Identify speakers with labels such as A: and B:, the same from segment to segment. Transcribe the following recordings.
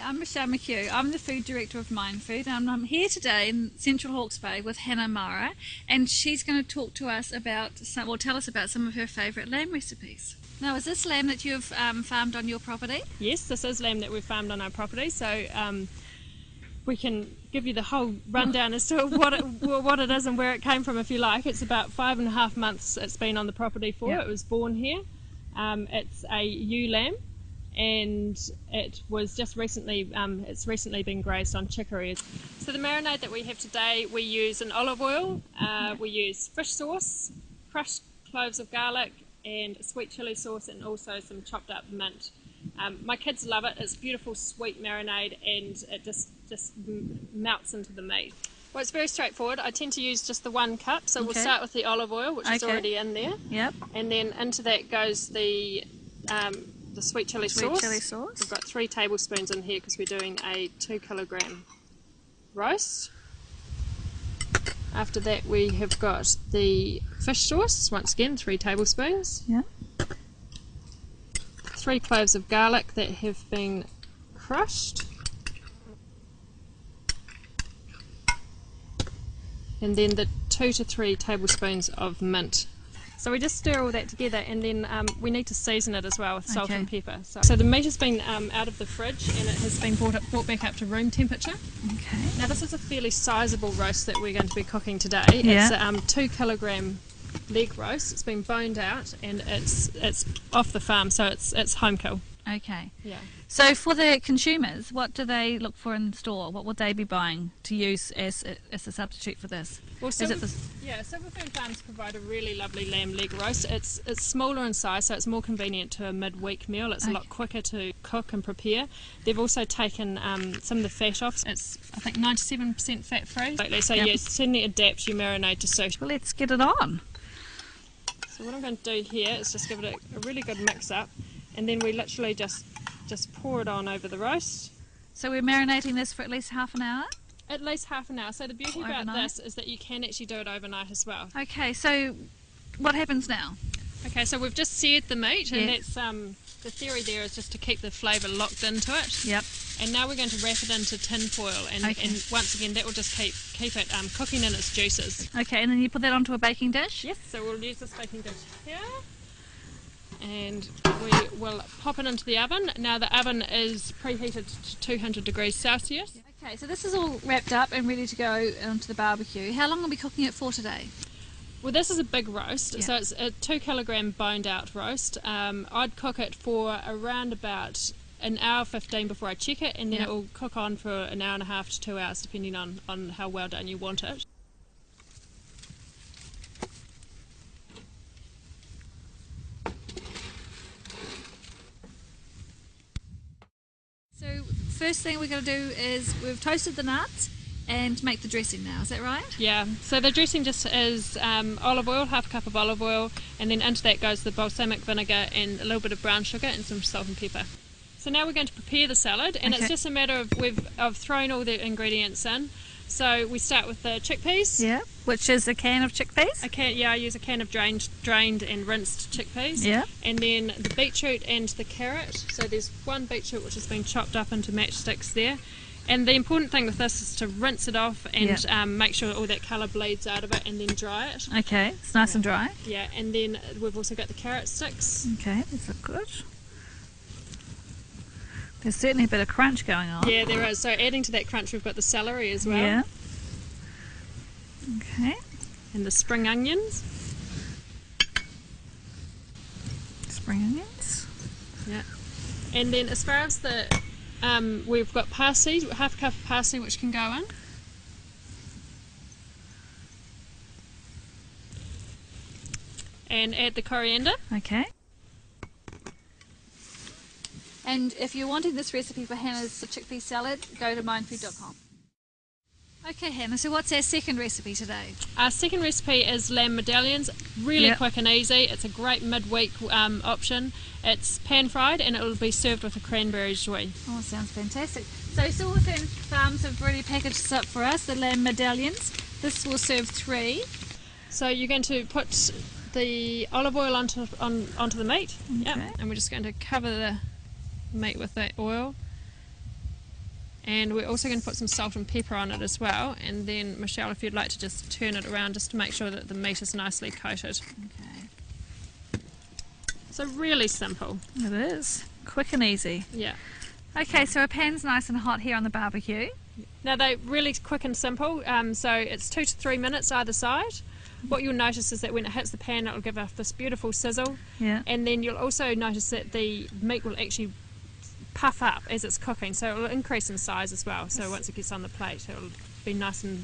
A: I'm Michelle McHugh. I'm the food director of Mind Food, and I'm here today in Central Hawke's Bay with Hannah Mara, and she's going to talk to us about tell us about some of her favourite lamb recipes. Now, is this lamb that you've farmed on your property?
B: Yes, this is lamb that we've farmed on our property, so we can give you the whole rundown as to what it is and where it came from if you like. It's about 5.5 months it's been on the property for. Yep. It was born here. It's a ewe lamb, and it was just recently it's recently been grazed on chicory. So the marinade that we have today, we use an olive oil, we use fish sauce, crushed cloves of garlic, and a sweet chili sauce, and also some chopped up mint. My kids love it. It's beautiful sweet marinade, and it just melts into the meat. Well, it's very straightforward. I tend to use just the 1 cup, so we'll start with the olive oil, which is already in there.
A: Yep.
B: And then into that goes the sweet chili sauce. We've got 3 tablespoons in here because we're doing a 2 kilogram roast. After that, we have got the fish sauce, once again 3 tablespoons.
A: Yeah.
B: 3 cloves of garlic that have been crushed. And then the 2 to 3 tablespoons of mint. So we just stir all that together, and then we need to season it as well with salt and pepper. So the meat has been out of the fridge, and it has been brought back up to room temperature.
A: Okay.
B: Now this is a fairly sizable roast that we're going to be cooking today.
A: Yeah.
B: It's a 2 kilogram leg roast. It's been boned out, and it's off the farm, so it's home kill.
A: Okay.
B: Yeah.
A: So for the consumers, what do they look for in store? What would they be buying to use as a substitute for this?
B: Well, Silver Fern Farms provide a really lovely lamb leg roast. It's smaller in size, so it's more convenient to a midweek meal. It's a lot quicker to cook and prepare. They've also taken some of the fat off. It's, I think, 97% fat free. So you certainly adapt your marinade to suit.
A: Well, let's get it on.
B: So what I'm going to do here is just give it a really good mix up, and then we literally just pour it on over the roast.
A: So we're marinating this for at least half an hour?
B: At least half an hour. So the beauty about this is that you can actually do it overnight as well.
A: Okay, so what happens now?
B: Okay, so we've just seared the meat, and that's the theory there is just to keep the flavour locked into it.
A: Yep.
B: And now we're going to wrap it into tin foil, and once again that will just keep it cooking in its juices.
A: Okay, and then you put that onto a baking dish?
B: Yes, so we'll use this baking dish here. And we will pop it into the oven. Now the oven is preheated to 200 degrees Celsius.
A: Okay, so this is all wrapped up and ready to go onto the barbecue. How long are we cooking it for today?
B: Well, this is a big roast, so it's a 2 kilogram boned out roast. I'd cook it for around about an hour 15 before I check it, and then it will cook on for an hour and a half to 2 hours depending on how well done you want it.
A: So first thing we're going to do is we've toasted the nuts and make the dressing now, is that right?
B: Yeah, so the dressing just is olive oil, half a cup of olive oil, and then into that goes the balsamic vinegar and a little bit of brown sugar and some salt and pepper. So now we're going to prepare the salad, and it's just a matter of I've thrown all the ingredients in. So we start with the chickpeas. Yeah,
A: which is a can of chickpeas?
B: I use a can of drained and rinsed chickpeas.
A: Yeah.
B: And then the beetroot and the carrot. So there's 1 beetroot which has been chopped up into matchsticks there. And the important thing with this is to rinse it off and make sure all that colour bleeds out of it, and then dry it.
A: Okay, it's nice and dry.
B: Yeah, and then we've also got the carrot sticks.
A: Okay, these look good. There's certainly a bit of crunch going on.
B: Yeah, there is. So adding to that crunch, we've got the celery as well.
A: Yeah. Okay.
B: And the spring onions.
A: Spring onions.
B: Yeah. And then as far as the, we've got parsley, half a cup of parsley which can go in. And add the coriander.
A: Okay. And if you're wanting this recipe for Hannah's chickpea salad, go to mindfood.com. Okay, Hannah, so what's our second recipe today?
B: Our second recipe is lamb medallions. Really
A: Yep.
B: quick and easy. It's a great midweek option. It's pan fried and it will be served with a cranberry jus.
A: Oh, sounds fantastic. So Silverfern Farms have already packaged this up for us, the lamb medallions. This will serve 3.
B: So you're going to put the olive oil onto the meat.
A: Okay.
B: Yep. And we're just going to cover the meat with that oil. And we're also going to put some salt and pepper on it as well. And then, Michelle, if you'd like to just turn it around just to make sure that the meat is nicely coated.
A: Okay.
B: So really simple.
A: It is. Quick and easy.
B: Yeah.
A: Okay, so our pan's nice and hot here on the barbecue.
B: Now they're really quick and simple. So it's 2 to 3 minutes either side. What you'll notice is that when it hits the pan, it'll give off this beautiful sizzle.
A: Yeah.
B: And then you'll also notice that the meat will actually puff up as it's cooking, so it will increase in size as well. So once it gets on the plate, it'll be nice and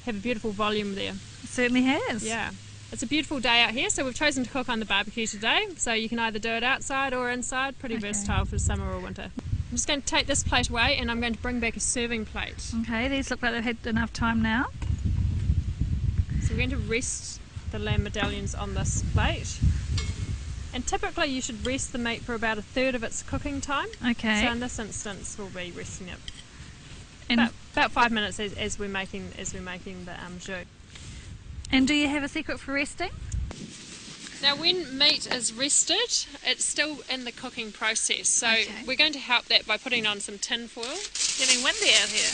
B: have a beautiful volume there.
A: It certainly has.
B: Yeah, it's a beautiful day out here, so we've chosen to cook on the barbecue today. So you can either do it outside or inside. Pretty versatile for summer or winter. I'm just going to take this plate away and I'm going to bring back a serving plate.
A: Okay, these look like they've had enough time now.
B: So we're going to rest the lamb medallions on this plate. And typically you should rest the meat for about 1/3 of its cooking time.
A: Okay.
B: So in this instance we'll be resting it
A: And
B: about 5 minutes as we're making the jus.
A: and do you have a secret for resting?
B: Now when meat is rested, it's still in the cooking process. So
A: Okay.
B: we're going to help that by putting on some tin foil.
A: Getting windy out here.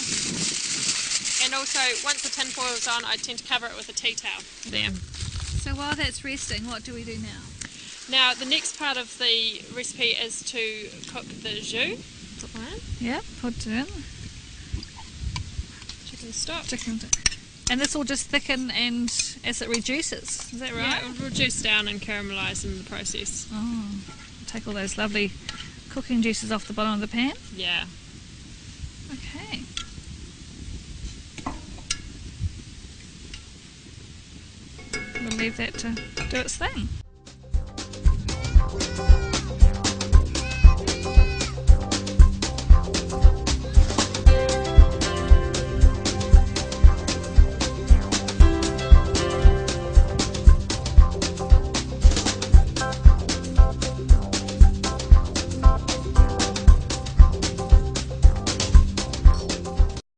B: And also once the tin foil is on, I tend to cover it with a tea towel. There.
A: So while that's resting, what do we do now?
B: Now the next part of the recipe is to cook the jus. Put one in.
A: Yep, put it in.
B: Chicken stock.
A: And this will just thicken and as it reduces. Is that right?
B: Yeah, it will reduce down and caramelise in the process.
A: Oh, take all those lovely cooking juices off the bottom of the pan.
B: Yeah.
A: Okay. We'll leave that to do its thing.